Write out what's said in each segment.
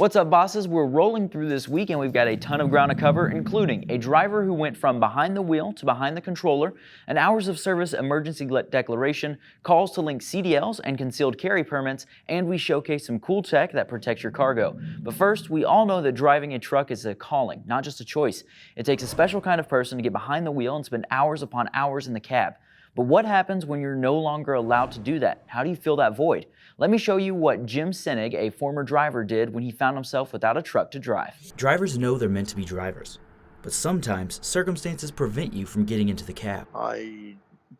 What's up, bosses? We're rolling through this week and we've got a ton of ground to cover, including a driver who went from behind the wheel to behind the controller, an hours of service emergency declaration, calls to link CDLs and concealed carry permits, and we showcase some cool tech that protects your cargo. But first, we all know that driving a truck is a calling, not just a choice. It takes a special kind of person to get behind the wheel and spend hours upon hours in the cab. But what happens when you're no longer allowed to do that? How do you fill that void? Let me show you what Jim Sinig, a former driver, did when he found himself without a truck to drive. Drivers know they're meant to be drivers, but sometimes circumstances prevent you from getting into the cab. I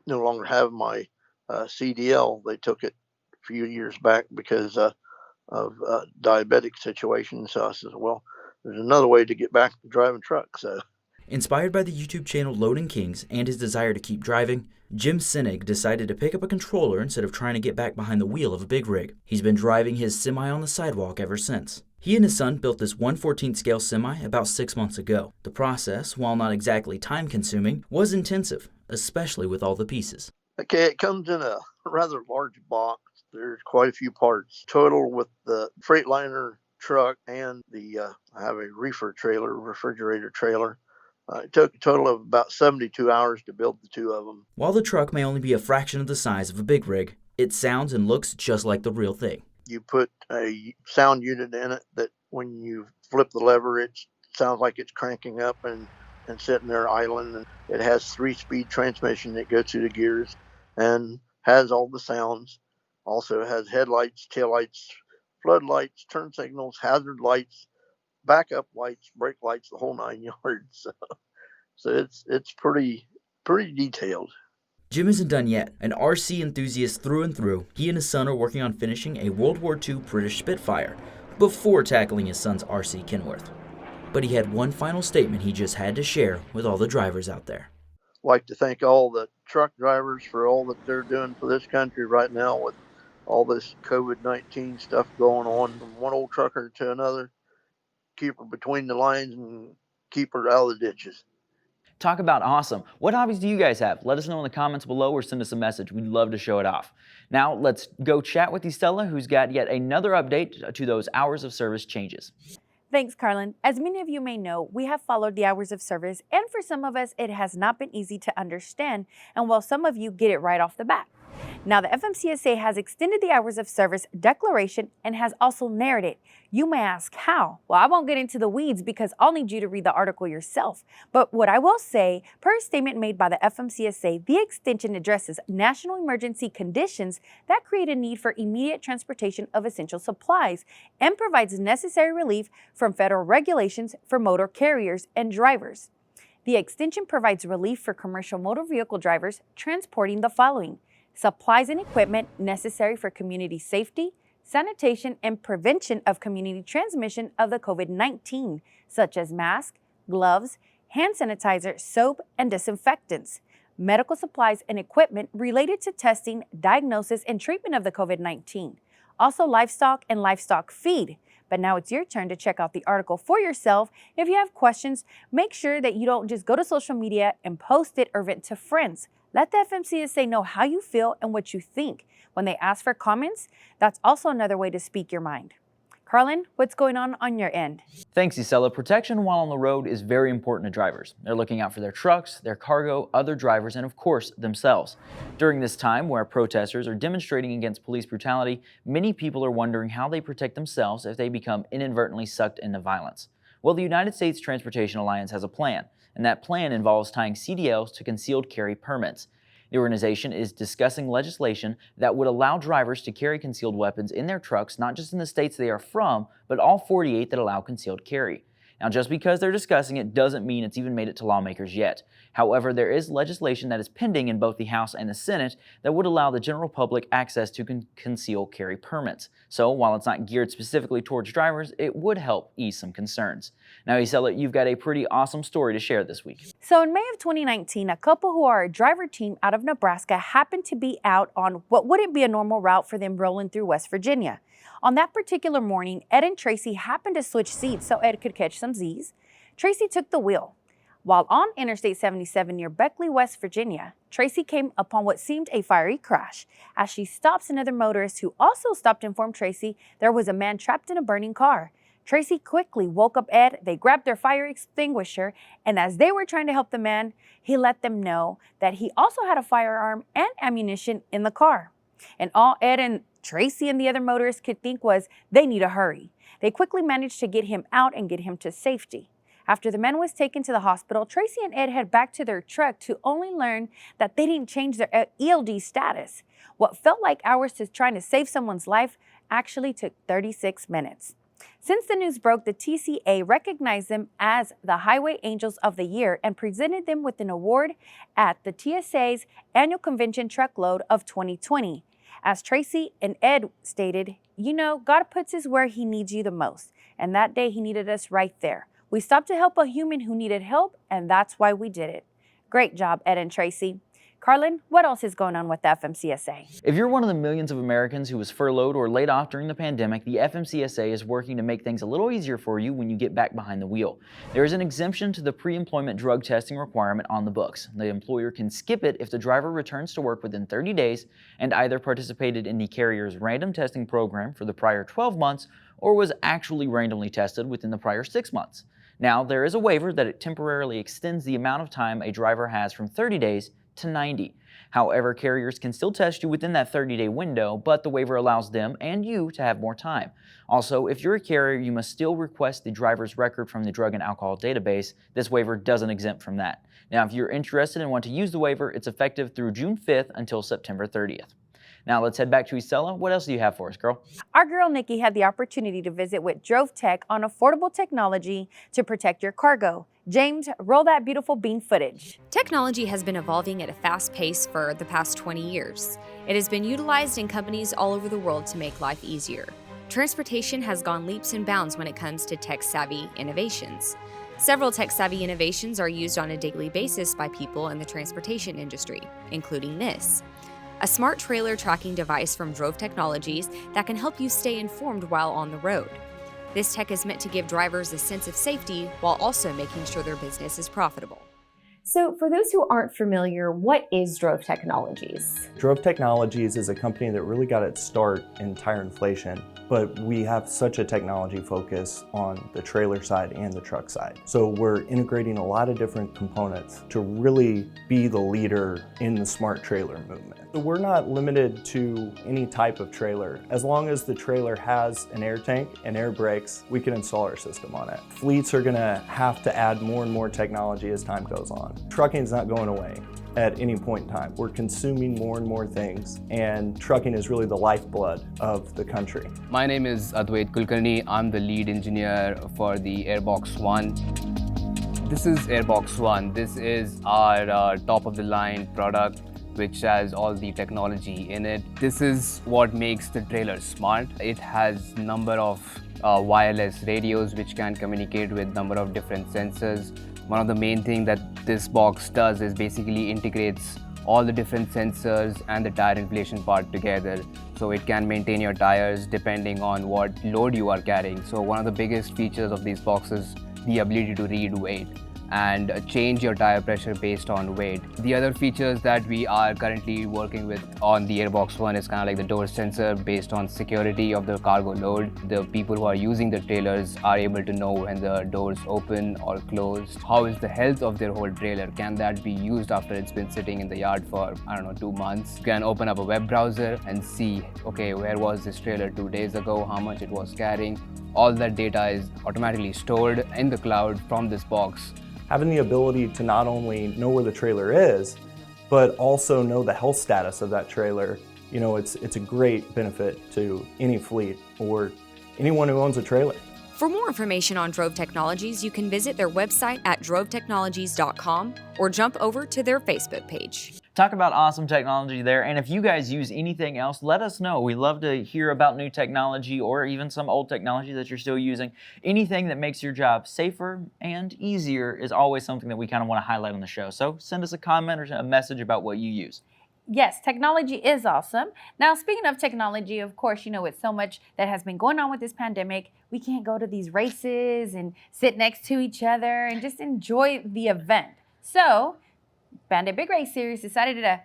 no longer have my CDL. They took it a few years back because of diabetic situation. So I said, well, there's another way to get back to driving trucks. So. Inspired by the YouTube channel Loading Kings and his desire to keep driving, Jim Sinig decided to pick up a controller instead of trying to get back behind the wheel of a big rig. He's been driving his semi on the sidewalk ever since. He and his son built this 1/14 scale semi about 6 months ago. The process, while not exactly time-consuming, was intensive, especially with all the pieces. Okay, it comes in a rather large box. There's quite a few parts. Total with the Freightliner truck and I have a refrigerator trailer. It took a total of about 72 hours to build the two of them. While the truck may only be a fraction of the size of a big rig, it sounds and looks just like the real thing. You put a sound unit in it that when you flip the lever, it sounds like it's cranking up and sitting there idling. And it has 3-speed transmission that goes through the gears and has all the sounds. Also has headlights, taillights, floodlights, turn signals, hazard lights, backup lights, brake lights, the whole 9 yards. So it's pretty detailed. Jim isn't done yet. An RC enthusiast through and through, he and his son are working on finishing a World War II British Spitfire before tackling his son's RC Kenworth. But he had one final statement he just had to share with all the drivers out there. I'd like to thank all the truck drivers for all that they're doing for this country right now with all this COVID-19 stuff going on from one old trucker to another. Keep her between the lines and keep her out of the ditches. Talk about awesome. What hobbies do you guys have? Let us know in the comments below or send us a message. We'd love to show it off. Now let's go chat with Estella, who's got yet another update to those hours of service changes. Thanks, Carlin. As many of you may know, we have followed the hours of service, and for some of us, it has not been easy to understand, and while some of you get it right off the bat. Now, the FMCSA has extended the hours of service declaration and has also narrowed it. You may ask how? Well, I won't get into the weeds because I'll need you to read the article yourself. But what I will say, per a statement made by the FMCSA, the extension addresses national emergency conditions that create a need for immediate transportation of essential supplies and provides necessary relief from federal regulations for motor carriers and drivers. The extension provides relief for commercial motor vehicle drivers transporting the following: supplies and equipment necessary for community safety, sanitation, and prevention of community transmission of the COVID-19, such as masks, gloves, hand sanitizer, soap, and disinfectants, medical supplies and equipment related to testing, diagnosis, and treatment of the COVID-19, also livestock and livestock feed. But now it's your turn to check out the article for yourself. If you have questions, make sure that you don't just go to social media and post it or vent to friends. Let the FMCSA know how you feel and what you think. When they ask for comments, that's also another way to speak your mind. Carlin, what's going on your end? Thanks, Estella. Protection while on the road is very important to drivers. They're looking out for their trucks, their cargo, other drivers, and of course, themselves. During this time where protesters are demonstrating against police brutality, many people are wondering how they protect themselves if they become inadvertently sucked into violence. Well, the United States Transportation Alliance has a plan, and that plan involves tying CDLs to concealed carry permits. The organization is discussing legislation that would allow drivers to carry concealed weapons in their trucks, not just in the states they are from, but all 48 that allow concealed carry. Now, just because they're discussing it doesn't mean it's even made it to lawmakers yet. However, there is legislation that is pending in both the House and the Senate that would allow the general public access to concealed carry permits. So, while it's not geared specifically towards drivers, it would help ease some concerns. Now, Isela, you've got a pretty awesome story to share this week. So in May of 2019, a couple who are a driver team out of Nebraska happened to be out on what wouldn't be a normal route for them rolling through West Virginia. On that particular morning, Ed and Tracy happened to switch seats so Ed could catch some Z's. Tracy took the wheel. While on Interstate 77 near Beckley, West Virginia, Tracy came upon what seemed a fiery crash. As she stops another motorist who also stopped to inform Tracy there was a man trapped in a burning car. Tracy quickly woke up Ed, they grabbed their fire extinguisher, and as they were trying to help the man, he let them know that he also had a firearm and ammunition in the car. And all Ed and Tracy and the other motorists could think was they need to hurry. They quickly managed to get him out and get him to safety. After the man was taken to the hospital, Tracy and Ed head back to their truck to only learn that they didn't change their ELD status. What felt like hours to trying to save someone's life actually took 36 minutes. Since the news broke, the TCA recognized them as the Highway Angels of the Year and presented them with an award at the TSA's annual convention Truckload of 2020. As Tracy and Ed stated, God puts us where he needs you the most. And that day he needed us right there. We stopped to help a human who needed help, and that's why we did it. Great job, Ed and Tracy. Carlin, what else is going on with the FMCSA? If you're one of the millions of Americans who was furloughed or laid off during the pandemic, the FMCSA is working to make things a little easier for you when you get back behind the wheel. There is an exemption to the pre-employment drug testing requirement on the books. The employer can skip it if the driver returns to work within 30 days and either participated in the carrier's random testing program for the prior 12 months or was actually randomly tested within the prior 6 months. Now, there is a waiver that it temporarily extends the amount of time a driver has from 30 days to 90. However, carriers can still test you within that 30-day window, but the waiver allows them and you to have more time. Also, if you're a carrier, you must still request the driver's record from the drug and alcohol database. This waiver doesn't exempt from that. Now, if you're interested and want to use the waiver, it's effective through June 5th until September 30th. Now let's head back to Isela. What else do you have for us, girl? Our girl Nikki had the opportunity to visit with Drov Tech on affordable technology to protect your cargo. James, roll that beautiful bean footage. Technology has been evolving at a fast pace for the past 20 years. It has been utilized in companies all over the world to make life easier. Transportation has gone leaps and bounds when it comes to tech-savvy innovations. Several tech-savvy innovations are used on a daily basis by people in the transportation industry, including this: a smart trailer tracking device from Drov Technologies that can help you stay informed while on the road. This tech is meant to give drivers a sense of safety while also making sure their business is profitable. So for those who aren't familiar, what is Drov Technologies? Drov Technologies is a company that really got its start in tire inflation, but we have such a technology focus on the trailer side and the truck side. So we're integrating a lot of different components to really be the leader in the smart trailer movement. So we're not limited to any type of trailer. As long as the trailer has an air tank and air brakes, we can install our system on it. Fleets are gonna have to add more and more technology as time goes on. Trucking's not going away at any point in time. We're consuming more and more things, and trucking is really the lifeblood of the country. My name is Advait Kulkarni. I'm the lead engineer for the Airbox One. This is Airbox One. This is our top-of-the-line product, which has all the technology in it. This is what makes the trailer smart. It has number of wireless radios which can communicate with number of different sensors. One of the main things that this box does is basically integrates all the different sensors and the tire inflation part together, so it can maintain your tires depending on what load you are carrying. So one of the biggest features of these boxes, the ability to read weight and change your tire pressure based on weight. The other features that we are currently working with on the Airbox One is kind of like the door sensor based on security of the cargo load. The people who are using the trailers are able to know when the doors open or closed. How is the health of their whole trailer? Can that be used after it's been sitting in the yard for, 2 months? You can open up a web browser and see, okay, where was this trailer 2 days ago, how much it was carrying. All that data is automatically stored in the cloud from this box. Having the ability to not only know where the trailer is, but also know the health status of that trailer, it's a great benefit to any fleet or anyone who owns a trailer. For more information on Drov Technologies, you can visit their website at drovtechnologies.com or jump over to their Facebook page. Talk about awesome technology there, and if you guys use anything else, let us know. We love to hear about new technology or even some old technology that you're still using. Anything that makes your job safer and easier is always something that we kind of want to highlight on the show. So send us a comment or a message about what you use. Yes, technology is awesome. Now, speaking of technology, of course, with so much that has been going on with this pandemic, we can't go to these races and sit next to each other and just enjoy the event. So, Bandit Big Race Series decided to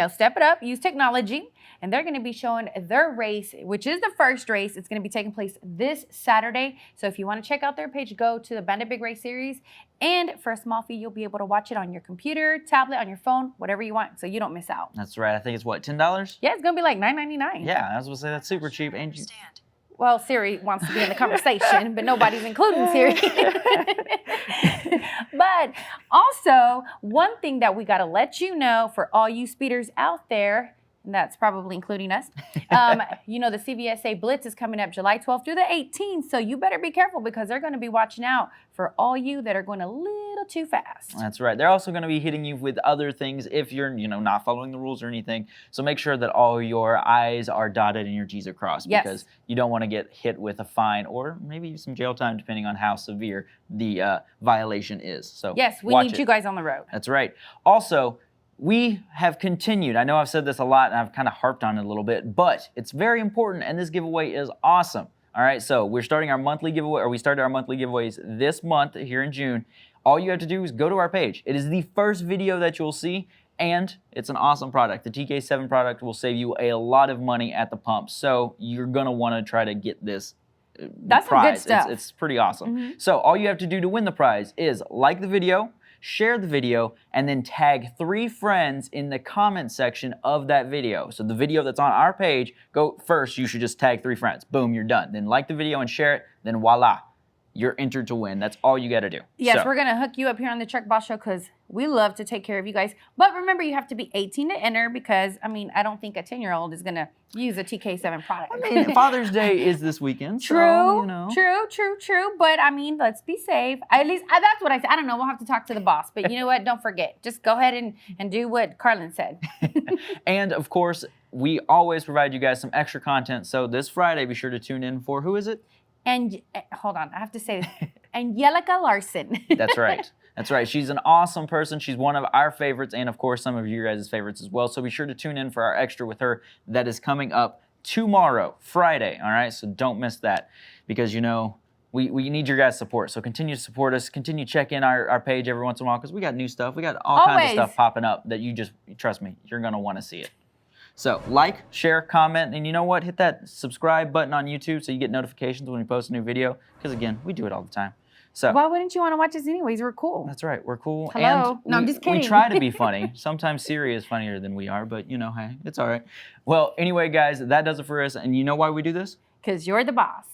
step it up, use technology, and they're going to be showing their race, which is the first race. It's going to be taking place this Saturday. So if you want to check out their page, go to the Bandit Big Race Series. And for a small fee, you'll be able to watch it on your computer, tablet, on your phone, whatever you want, so you don't miss out. That's right. I think it's what, $10? Yeah, it's going to be like $9.99. Yeah, I was going to say that's super cheap. And well, Siri wants to be in the conversation, but nobody's including Siri. But also, one thing that we got to let you know for all you speeders out there, and that's probably including us, the CVSA Blitz is coming up July 12th through the 18th, so you better be careful because they're going to be watching out for all you that are going a little too fast. That's right. They're also going to be hitting you with other things if you're, not following the rules or anything. So make sure that all your I's are dotted and your G's are crossed, because you don't want to get hit with a fine or maybe some jail time depending on how severe the violation is. So yes, we need you guys on the road. That's right. Also, we have continued. I know I've said this a lot and I've kind of harped on it a little bit, but it's very important and this giveaway is awesome. All right, so we're starting our monthly giveaway, or we started our monthly giveaways this month here in June. All you have to do is go to our page. It is the first video that you'll see, and it's an awesome product. The TK7 product will save you a lot of money at the pump, so you're gonna wanna try to get this That's prize. Some good stuff. It's pretty awesome. So all you have to do to win the prize is like the video, share the video, and then tag 3 friends in the comment section of that video. So the video that's on our page, first you should just tag 3 friends. Boom, you're done. Then like the video and share it, then voila, you're entered to win. That's all you gotta do. Yes, we're gonna hook you up here on the Truck Boss Show because we love to take care of you guys. But remember, you have to be 18 to enter because, I don't think a 10-year-old is gonna use a TK7 product. Father's Day is this weekend. True, so, true. But let's be safe. At least that's what I said. I don't know. We'll have to talk to the boss. But you know what? Don't forget. Just go ahead and do what Carlin said. And of course, we always provide you guys some extra content. So this Friday, be sure to tune in for, who is it? And hold on, I have to say this. Angelica Larson. That's right. That's right. She's an awesome person. She's one of our favorites and, of course, some of you guys' favorites as well. So be sure to tune in for our extra with her that is coming up tomorrow, Friday. All right? So don't miss that because, we need your guys' support. So continue to support us. Continue to check in our page every once in a while because we got new stuff. We got all kinds of stuff popping up that trust me, you're going to want to see it. So like, share, comment, and you know what? Hit that subscribe button on YouTube so you get notifications when we post a new video. Because again, we do it all the time. So why wouldn't you want to watch us anyways? We're cool. That's right. We're cool. Hello. And no, I'm just kidding. We try to be funny. Sometimes Siri is funnier than we are, but hey, it's all right. Well, anyway, guys, that does it for us. And you know why we do this? Because you're the boss.